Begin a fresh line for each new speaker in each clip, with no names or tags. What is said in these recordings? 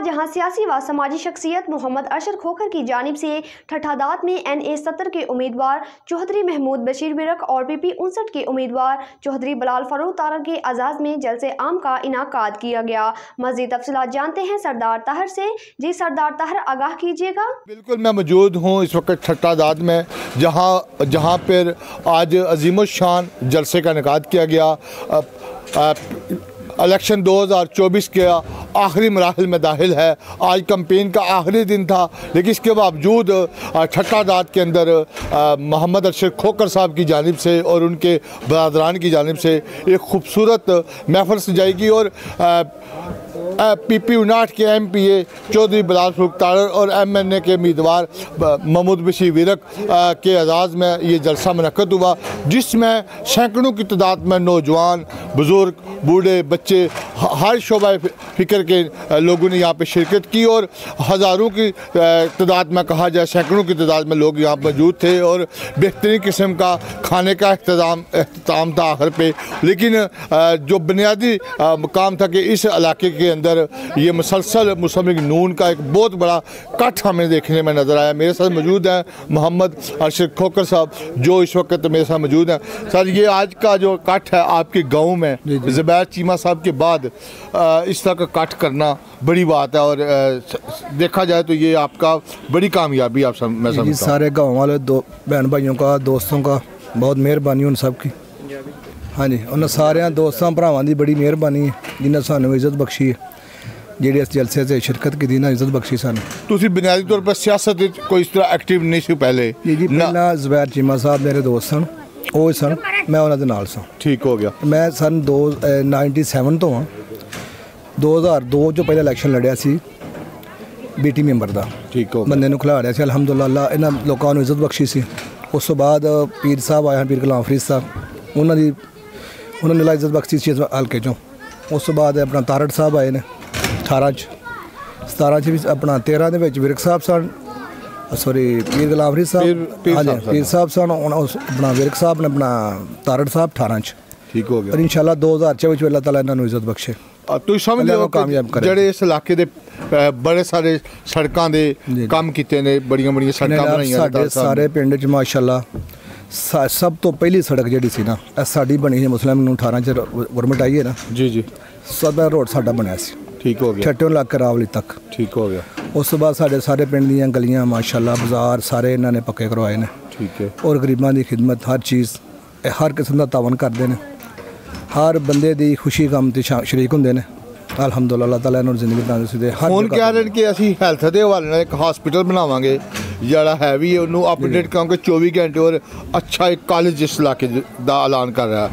जहां सियासी व समाजी शख्सियत मोहम्मद अरशद खोखर की जानिब से ठठादात में NA 70 के उम्मीदवार चौधरी महमूद बशीर विरक और PP 59 के उम्मीदवार चौधरी बिलाल फरूख तारा के आज़ाद में जलसे आम का इनाकाद किया गया। मज़ीद तफसीलात जानते हैं सरदार ताहर से। जी सरदार ताहर, आगाह कीजिएगा।
बिल्कुल, मैं मौजूद हूँ इस वक्त ठठादात में, जहाँ पर आज अजीमुशान जलसे का इनाकाद किया गया। इलेक्शन 2024 के आखिरी मराहिल में दाखिल है। आज कैंपेन का आखिरी दिन था, लेकिन इसके बावजूद ठठादात के अंदर मोहम्मद अरशद खोखर साहब की जानिब से और उनके बरादरान की जानिब से एक खूबसूरत महफिल सजाएगी और PP 59 के MPA चौधरी बिलाल फरूख तारा और MNA के उम्मीदवार महमूद बशीर विरक के एजाज़ में ये जलसा मुनक्कद हुआ, जिसमें सैकड़ों की तादाद में नौजवान, बुज़ुर्ग, बूढ़े, बच्चे, हर शोबा फ़िक्र के लोगों ने यहाँ पे शिरकत की और हज़ारों की तादाद में, कहा जाए सैकड़ों की तादाद में लोग यहाँ मौजूद थे और बेहतरीन किस्म का खाने का अख्ताम था आखिर पे। लेकिन जो बुनियादी काम था कि इस इलाके के अंदर ये मुसलसल मुस्लिम लीग नून का एक बहुत बड़ा कट हमें देखने में नज़र आया। मेरे साथ मौजूद हैं मोहम्मद अरशद खोखर साहब, जो इस वक्त मेरे साथ मौजूद हैं। सर, ये आज का जो कट है आपके गाँव में ज़ुबैर चीमा साहब के बाद इस तरह का कट करना बड़ी बात है और देखा जाए तो ये आपका बड़ी कामयाबी आप मैं समझता हूं।
सारे गाँव वाले बहन भाइयों का, दोस्तों का बहुत मेहरबानी उन सब की। हाँ जी, उन्होंने सारे दोस्तों भरावां की बड़ी मेहरबानी है जिन्हें सानू इज्जत बख्शी है, जी इस जलसे से शिरकत की ना इज्जत बख्शी सानू।
तुसी बुनियादी तौर पर सियासत कोई इस तरह एक्टिव नहीं सी पहले?
जी पहला ज़ुबैर चीमा साहब मेरे दोस्त सन, वो सन, मैं उन्होंने नाल सा।
ठीक हो गया।
मैं सन 97 तो हाँ, 2002 जो पहले इलैक्शन लड़िया सी BT मैंबर का।
ठीक हो,
बंदे खिला रहा से अलहमदुलिल्लाह, इन्होंने लोगों को इज्जत बख्शी सी। उस तो बाद पीर साहब आए, पीर गुलाम फरीद साहब, उन्होंने इज्जत बख्शी सी हल्के चों। उस तो बाद अपना तारड़ साहब आए ने 18 17 भी अपना 13 विरक साहब सन, सॉरी पीर गुलाम फरीद साहब, हाँ जी पीर साहब सन, अपना विरक साहब ने अपना तारड़ साहब 18।
ठीक हो गया।
और इंशाल्लाह 2024 अल्लाह ताला इन्होंने इज्जत बख्शे।
तुम समझते हो ਜਿਹੜੇ इस इलाके दे बड़े सारे सड़कों के काम किए ने, बड़ियां सड़कां बनाईयां
सारे पिंड च माशाल्लाह। सब तो पहली सड़क जी सी ना साड़ी बनी है, मुस्लिम 18 च गवर्नमेंट आई है ना जी सब रोड साडा बनया सी। ठीक हो गया। छट्टों लग रावली तक। ठीक हो गया। उस तो बाद सारे पिंड दी गलियां माशाल्लाह, बाजार सारे इन्होंने पक्के करवाए ने। ठीक है। और गरीबां दी खिदमत हर चीज़, हर किस्म का तावन करते हैं, हर बंदे दी खुशी गम ते शरीक होंदे ने। अलहमदुलिल्लाह ताला इन्होंने जिंदगी तंदुरुस्ती दे। हुण कह रहे हैं कि असीं
हैल्थ दे हवाले नाल एक हॉस्पिटल बनावांगे जिहड़ा है भी उन्होंने अपडेट करांगे 24 घंटे और अच्छा एक कॉलेज इस इलाके का ऐलान कर रहा है।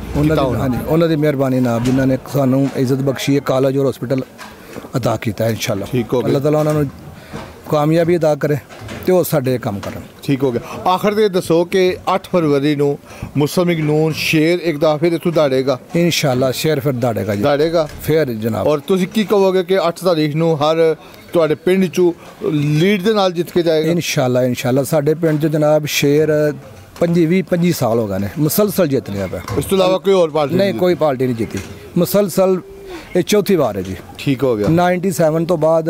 हाँ जी, उन्होंने मेहरबानी नाल जिन्होंने सानू इज्जत बख्शी है, कॉलेज और हॉस्पिटल अदा किया है इंशाल्लाह। ठीक हो गया। अल्लाह ताला उन्होंने कामयाबी अदा करे तो वो साडे काम करन। ठीक हो गया।
आखिर ते दसो कि 8 फरवरी नूं मुस्लिम लीग नून शेर एक दफा फिर इत्थों दाड़ेगा
इंशाल्लाह। शेर फिर दाड़ेगा जी, दाड़ेगा फिर जनाब।
और तुसीं की कहोगे कि 8 तारीख नूं हर तुहाडे पिंड चों लीड दे नाल जित के जाएगा?
इंशाल्लाह साडे पिंड च जनाब शेर 25 साल हो गए ने मुसलसल जित रहा है।
इस तो अलावा कोई और पार्टी
नहीं? कोई पार्टी नहीं जीती मुसलसल, ये चौथी बार है जी। ठीक हो गया। 97 तो बाद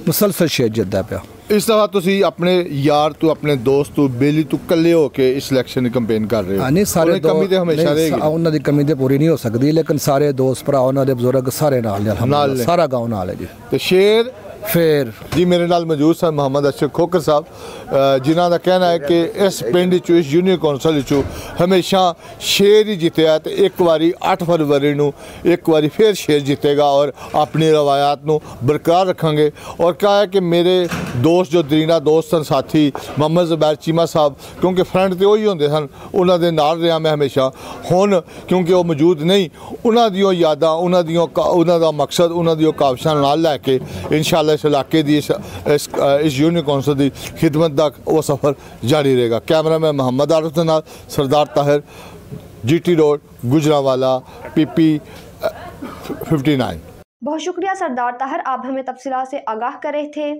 मुसलसल शेर जितदा पिया।
इस दफा तुसी अपने यार तू, अपने दोस्त तू, बेली तू कल्ले हो के इस इलेक्शन की कैंपेन कर रहे हो?
नहीं, सारे
कमी तो हमेशा रहेगी।
उन्होंने कमी तो पूरी नहीं हो सकती, लेकिन सारे दोस्त भरा, उन्होंने बुजुर्ग सारे नाल, सारा गाँव नाल है जी।
तो शेर
फिर
जी मेरे नाल मौजूद सन मोहम्मद अरशद खोखर साहब, जिन्हों का कहना है कि इस पिंड चो, इस यूनियन कौंसल चो हमेशा शेर ही जितया, तो एक बारी 8 फरवरी नूं एक बारी फिर शेर जितेगा और अपनी रवायात नूं बरकरार रखेंगे। और कहा है कि मेरे दोस्त जो दरीना दोस्त सन, साथी मोहम्मद ज़ुबैर चीमा साहब, क्योंकि फ्रेंड तो वही होंदे सन, उन्होंने नाल रहा मैं हमेशा। हुण क्योंकि वो मौजूद नहीं, उन्होंने यादां, उन्होंने मकसद, उन्होंने काविशां नाल लैके इंशाअल्लाह इस इलाके की इस यूनियन कौंसल की खिदमत का वो सफ़र जारी रहेगा। कैमरामैन मोहम्मद आरिफ के नाल Sardar Tahir, GT road, Gujranwala, PP 59।
बहुत शुक्रिया सरदार ताहिर, आप हमें तफसीलात से आगाह कर रहे थे।